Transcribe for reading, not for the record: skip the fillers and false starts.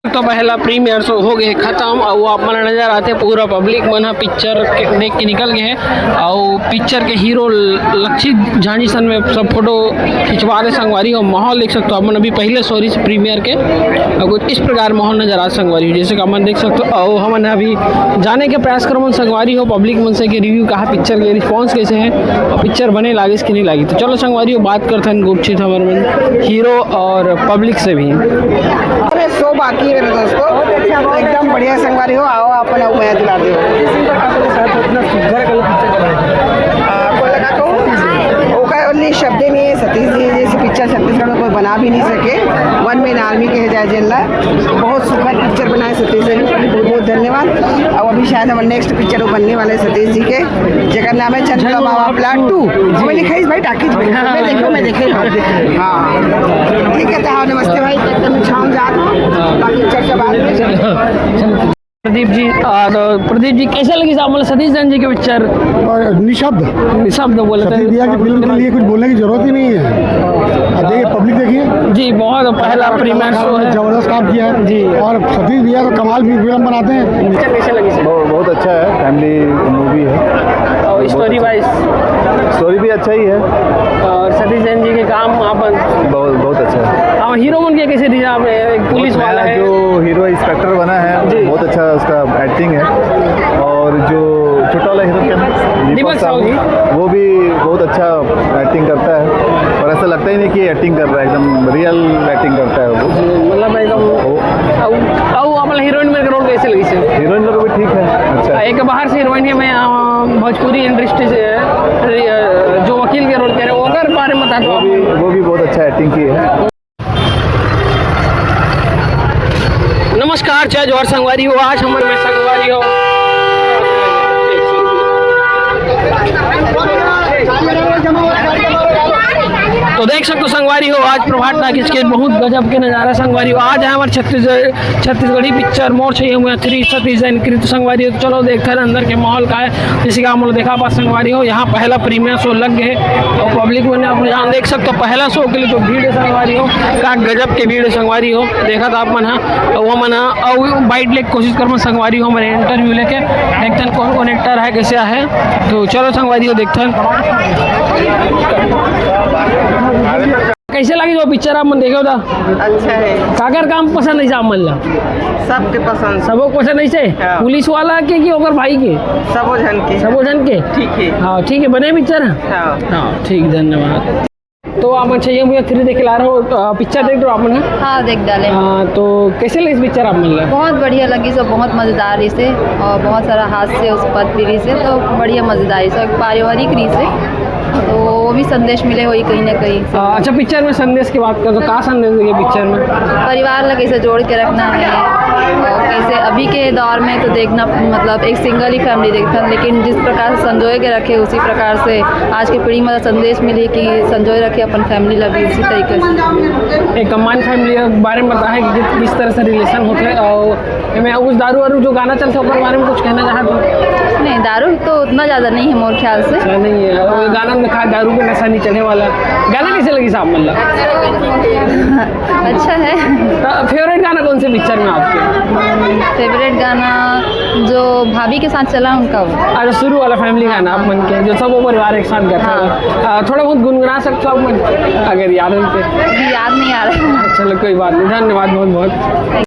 तो पहला premiere show हो गए खत्म और वो आप मन नजर आते पूरा पब्लिक मन पिक्चर देख के निकल गए और पिक्चर के हीरो लक्षित झांझी सन में सब फोटो खिंचवा रहे संगवारी और माहौल देख सकते हो अपन अभी पहले सॉरी से प्रीमियर के और कुछ इस प्रकार माहौल नजर आ संगवारी जैसे कि अपन देख सकते हो और हमने अभी जाने के प्रयास कर संगवारी हो पब्लिक मन से कि रिव्यू कहा पिक्चर के रिस्पॉन्स कैसे है और पिक्चर बने लागे इसकी नहीं लागी। तो चलो संगवारी बात करते हैं गुपचित हमारे मन हीरो और पब्लिक से भी। अरे शो बाकी है मेरे दोस्तों एकदम बढ़िया संगवारी हो आओ अपन मैं दिला दे शब्द नहीं है सतीश जी जैसी पिक्चर छत्तीसगढ़ में कोई बना भी नहीं सके। वन मैन आर्मी के जय जेल्ला बहुत सुंदर पिक्चर बनाए सतीश जी बहुत बहुत धन्यवाद। और अभी शायद हमारे नेक्स्ट पिक्चर बनने वाले सतीश जी के जगह नाम है चंद्र बाबा प्लाट 2 मैं लिखाई भाई टाकीज मैं देखे हाँ ठीक है। तो नमस्ते भाई शाम जा बाकी चर्चा बाद में। प्रदीप जी तो प्रदीप जी कैसे लगी साहब सतीश जैन जी के पिक्चर? निशब्द बोले थे इंडिया की फिल्म के लिए कुछ बोलने की जरूरत ही नहीं है। देखिए पब्लिक देखिए जी बहुत पहला प्रीमियर शो है जबरदस्त काम किया है जी और सतीश भैया तो कमाल भी फिल्म बनाते हैं। पिक्चर कैसे लगी सर? बहुत अच्छा है फैमिली मूवी है और स्टोरी वाइज स्टोरी भी अच्छा ही है और सतीश जैन जी के काम अपन बहुत अच्छा है। हाँ हीरो बन के कैसे दिया आपने एक पुलिस वाला है जो हीरो इंस्पेक्टर बना है बहुत अच्छा उसका एक्टिंग है और जो छोटा वाला हीरो क्या है दीपक साहू जी वो भी बहुत अच्छा एक्टिंग करता है और ऐसा लगता ही नहीं कि एक्टिंग कर रहा है एकदम रियल एक्टिंग करता है वो मतलब एकदम अपना हीरोइन में रोल कैसे लगी सर? हीरोइन का भी ठीक है अच्छा एक बाहर से हीरोइन है मैं भोजपुरी इंडस्ट्री से जो वकील के रोल करे ओकर बारे में बता दो। वो भी बहुत अच्छा एक्टिंग की है। नमस्कार जय जोहर संगवारी हो आज हमारे में संगवारी हो तो देख सकते हो संगवारी हो आज प्रभात टाकीज के बहुत गजब के नज़ारा संगवारी हो आज है हमारे छत्तीसगढ़ी पिक्चर मोर चाहिए हुए 3 सतीश जैन की तो संगवारी हो। तो चलो देखते हैं अंदर के माहौल का है जैसे कि हम लोग देखा पास संगवारी हो यहाँ पहला प्रीमियर शो लग गए और पब्लिक में आप यहाँ देख सकते हो पहला शो के लिए जो भीड़ है संगवारी हो का गजब के भीड़ है संगवारी हो देखा था आप मन वो मन और बाइट लेके कोशिश कर संगवारी हो हमारे इंटरव्यू लेके देखते हैं कौन कौन एक्टर है कैसे है। तो चलो संगवारी हो देखते हैं कैसे लगी जो पिक्चर आप मन देखे था? अच्छा है काकर काम पसंद नहीं साहब मन सबके पसंद सबको पसंद नहीं से पुलिस वाला के कि ओकर भाई के सबो जन के ठीक है हाँ ठीक है बने पिक्चर हाँ ठीक धन्यवाद। तो आप चाहिए मुझे 3 देख ला रहे हो पिक्चर देख रहे हो आपने? हाँ देख डाले। तो कैसे लगी इस पिक्चर आप मिल बहुत बढ़िया लगी सब बहुत मज़ेदार इसे और बहुत सारा हास्य उस पर भी से तो बढ़िया मज़ेदार इसे पारिवारिक री से तो वो भी संदेश मिले हुई कहीं ना कहीं। अच्छा पिक्चर में संदेश की बात करो तो कहाँ संदेश देंगे पिक्चर में? परिवार लगे कैसे जोड़ के रखना है और कैसे अभी के दौर में तो देखना मतलब एक सिंगल ही फैमिली देखता लेकिन जिस प्रकार से संजोए के रखे उसी प्रकार से आज की पीढ़ी में संदेश मिले कि संजोए रखे अपन फैमिली लगी उसी तरीके से एक कम्बाइंड फैमिली के बारे में बताया कि किस तरह से रिलेशन होते हैं और मैं उस दारू वारू जो गाना चलता है उसके बारे में कुछ कहना चाहता हूँ? नहीं दारू तो उतना ज़्यादा नहीं है मोर ख्याल से नहीं है गाना में खा दारू पे नशा नहीं चढ़ने वाला गाना कैसे लगी साहब मतलब? अच्छा है। तो फेवरेट गाना कौन से पिक्चर में आपके? फेवरेट गाना जो भाभी के साथ चला उनका अरे शुरू वाला फैमिली गाना आप मन के जो सब परिवार एक साथ गाता है थोड़ा बहुत गुनगुना सकते हो आप मन अगर याद हो तो? याद नहीं आ रहा। चलो कोई बात नहीं धन्यवाद बहुत बहुत।